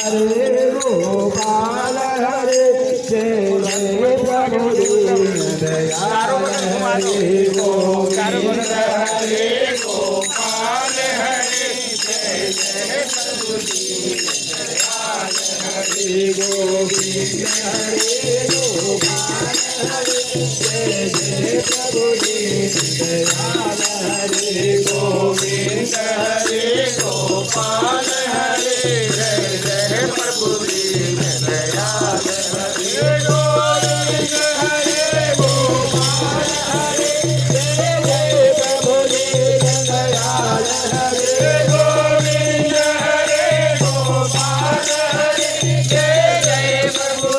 हरे गोपाल हरे जय जय प्रभु दयाल हरे गोविंद हरे गोपाल हरे जय जय प्रभु दयाल हरे गोविंद हरे गोपाल हरे जय जय प्रभु दयाल हरे गोविंद हरे गोपाल हरे जय जय प्रभु दयाल हरे गोविंद हरे गोपाल हरे जय जय प्रभु दयाल हरे गोविंद हरे गोपाल हरे जय जय प्रभु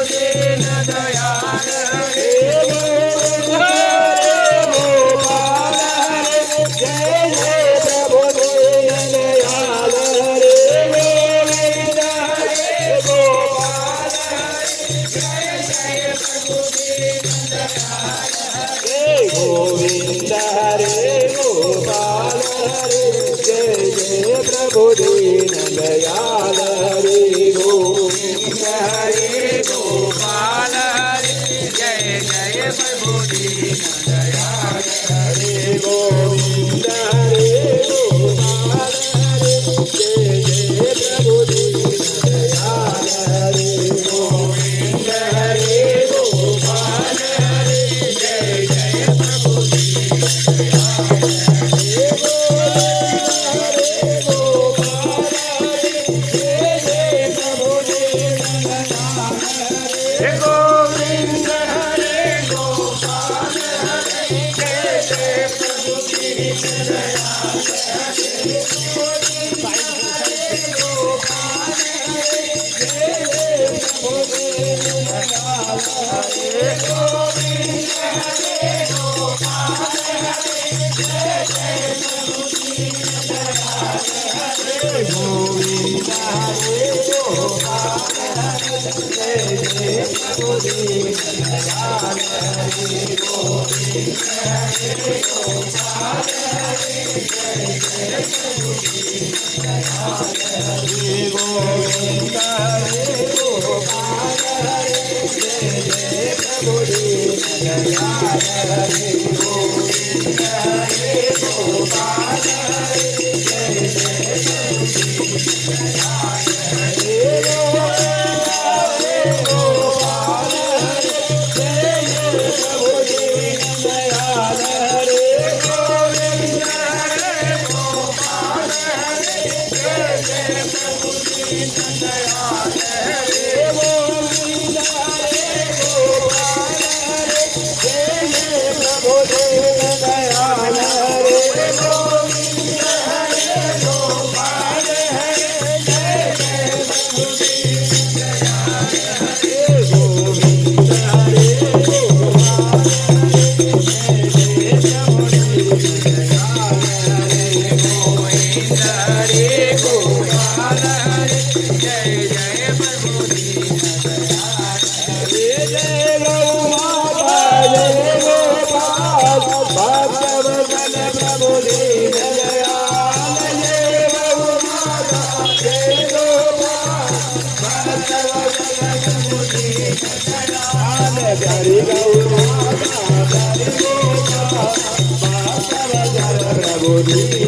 दयाल हरे गोविंद हरे गोपाल हरे जय जय प्रभु दयाल हरे गोविंद हरे गोपाल हरे जय जय प्रभु गोविंद हरे गोपाल हरे जय जय प्रभु दयाल हरे गोविंद हरे गोपाल हरे जय जय प्रभु दयाल हरे गोविंद हरे गोपाल हरे जय जय प्रभु दयाल हरे गोविंद हरे गोपाल हरे जय जय प्रभु Hare